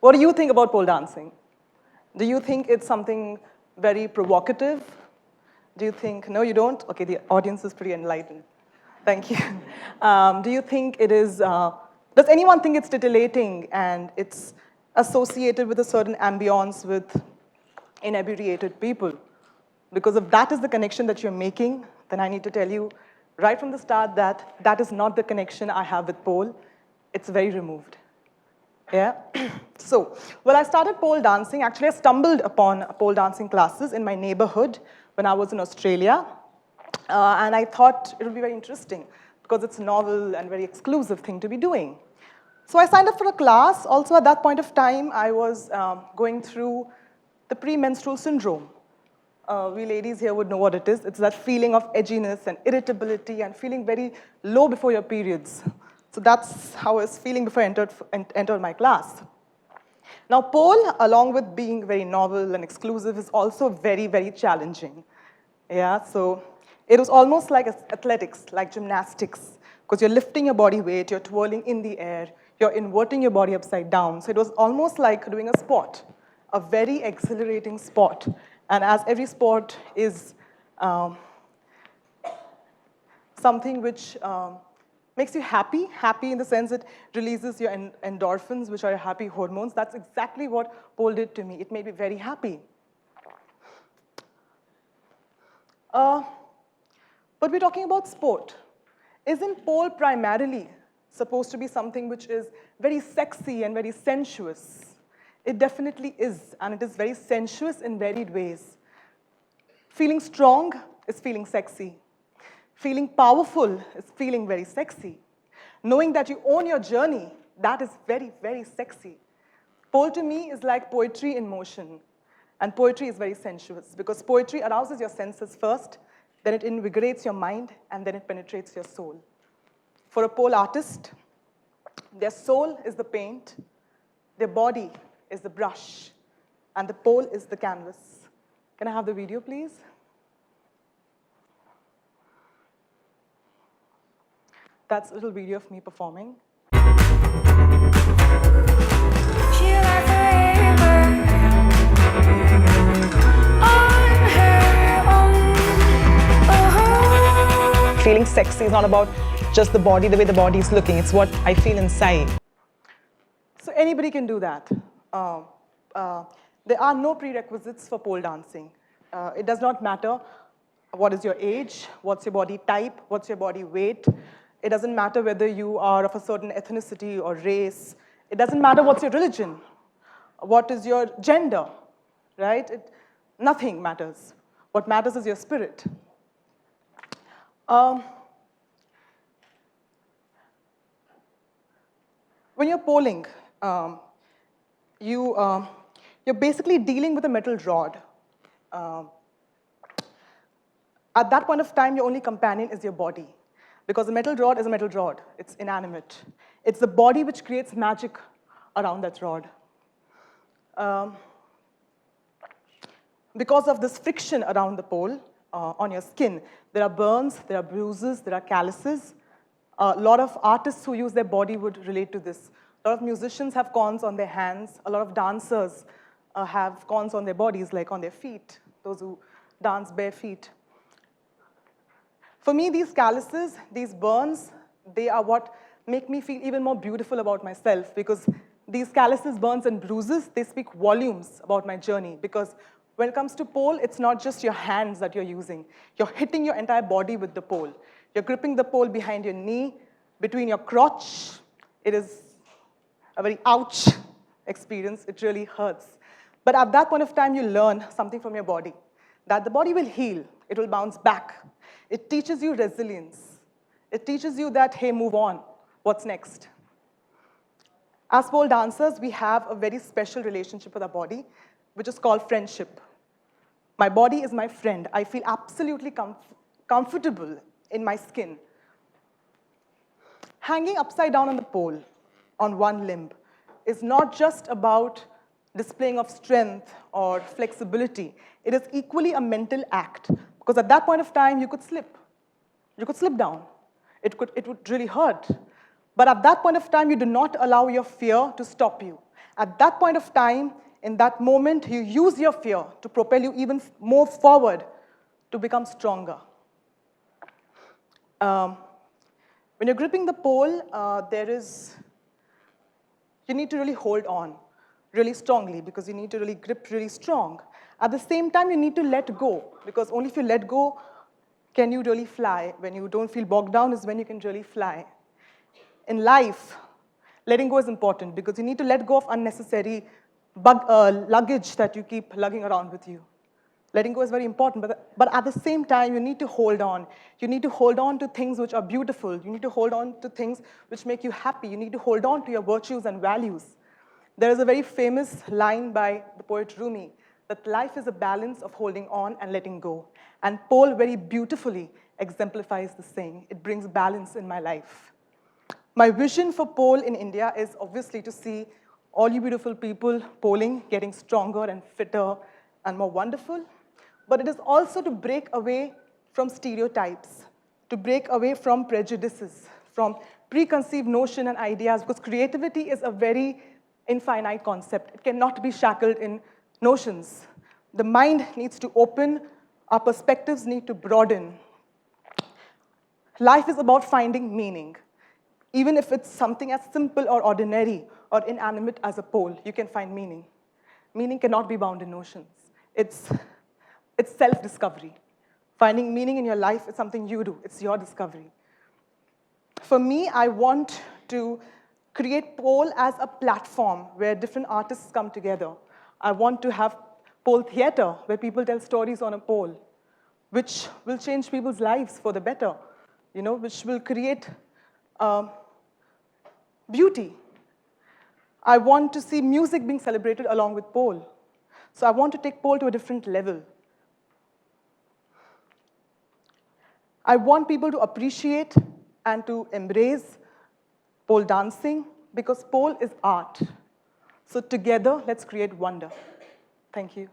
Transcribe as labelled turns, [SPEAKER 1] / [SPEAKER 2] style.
[SPEAKER 1] What do you think about pole dancing? Do you think it's something very provocative? Do you think, no, you don't? Okay, the audience is pretty enlightened. Thank you. Do you think it is, does anyone think it's titillating and it's associated with a certain ambience with inebriated people? Because if that is the connection that you're making, then I need to tell you right from the start that that is not the connection I have with pole. It's very removed. Yeah? So, well, I started pole dancing. Actually, I stumbled upon pole dancing classes in my neighborhood when I was in Australia. And I thought it would be very interesting because it's a novel and very exclusive thing to be doing. So I signed up for a class. Also, at that point of time, I was going through the premenstrual syndrome. We ladies here would know what it is. It's that feeling of edginess and irritability and feeling very low before your periods. So that's how I was feeling before I entered my class. Now, pole, along with being very novel and exclusive, is also very, very challenging. Yeah, so it was almost like athletics, like gymnastics, because you're lifting your body weight, you're twirling in the air, you're inverting your body upside down. So it was almost like doing a sport, a very exhilarating sport. And as every sport is something which makes you happy in the sense it releases your endorphins, which are your happy hormones. That's exactly what pole did to me. It made me very happy. But we're talking about sport. Isn't pole primarily supposed to be something which is very sexy and very sensuous? It definitely is, and it is very sensuous in varied ways. Feeling strong is feeling sexy. Feeling powerful is feeling very sexy. Knowing that you own your journey, that is very, very sexy. Pole to me is like poetry in motion. And poetry is very sensuous because poetry arouses your senses first, then it invigorates your mind, and then it penetrates your soul. For a pole artist, their soul is the paint, their body is the brush, and the pole is the canvas. Can I have the video, please? That's a little video of me performing. Feeling sexy is not about just the body, the way the body is looking. It's what I feel inside. So anybody can do that. There are no prerequisites for pole dancing. It does not matter what is your age, what's your body type, what's your body weight. It doesn't matter whether you are of a certain ethnicity or race. It doesn't matter what's your religion, what is your gender, right? Nothing matters. What matters is your spirit. When you're poling, you're basically dealing with a metal rod. At that point of time, your only companion is your body. Because a metal rod is a metal rod. It's inanimate. It's the body which creates magic around that rod. Because of this friction around the pole on your skin, there are burns, there are bruises, there are calluses. A lot of artists who use their body would relate to this. A lot of musicians have corns on their hands. A lot of dancers have corns on their bodies, like on their feet, those who dance bare feet. For me, these calluses, these burns, they are what make me feel even more beautiful about myself because these calluses, burns, and bruises, they speak volumes about my journey because when it comes to pole, it's not just your hands that you're using. You're hitting your entire body with the pole. You're gripping the pole behind your knee, between your crotch. It is a very ouch experience. It really hurts. But at that point of time, you learn something from your body, that the body will heal. It will bounce back. It teaches you resilience. It teaches you that, hey, move on. What's next? As pole dancers, we have a very special relationship with our body, which is called friendship. My body is my friend. I feel absolutely comfortable in my skin. Hanging upside down on the pole, on one limb, is not just about displaying of strength or flexibility. It is equally a mental act, because at that point of time, you could slip. You could slip down. It would really hurt. But at that point of time, you do not allow your fear to stop you. At that point of time, in that moment, you use your fear to propel you even more forward to become stronger. When you're gripping the pole, you need to really hold on really strongly because you need to really grip really strong. At the same time, you need to let go because only if you let go can you really fly. When you don't feel bogged down is when you can really fly. In life, letting go is important because you need to let go of unnecessary luggage that you keep lugging around with you. Letting go is very important, but at the same time, you need to hold on. You need to hold on to things which are beautiful. You need to hold on to things which make you happy. You need to hold on to your virtues and values. There is a very famous line by the poet Rumi that life is a balance of holding on and letting go. And Pole very beautifully exemplifies the saying. It brings balance in my life. My vision for pole in India is obviously to see all you beautiful people polling, getting stronger and fitter and more wonderful. But it is also to break away from stereotypes, to break away from prejudices, from preconceived notions and ideas, because creativity is a very infinite concept. It cannot be shackled in notions. The mind needs to open, our perspectives need to broaden. Life is about finding meaning. Even if it's something as simple or ordinary or inanimate as a pole, you can find meaning. Meaning cannot be bound in notions. It's self-discovery. Finding meaning in your life is something you do. It's your discovery. For me, I want to create pole as a platform where different artists come together. I want to have pole theater where people tell stories on a pole, which will change people's lives for the better, which will create beauty. I want to see music being celebrated along with pole. So I want to take pole to a different level. I want people to appreciate and to embrace pole dancing because pole is art. So together, let's create wonder. Thank you.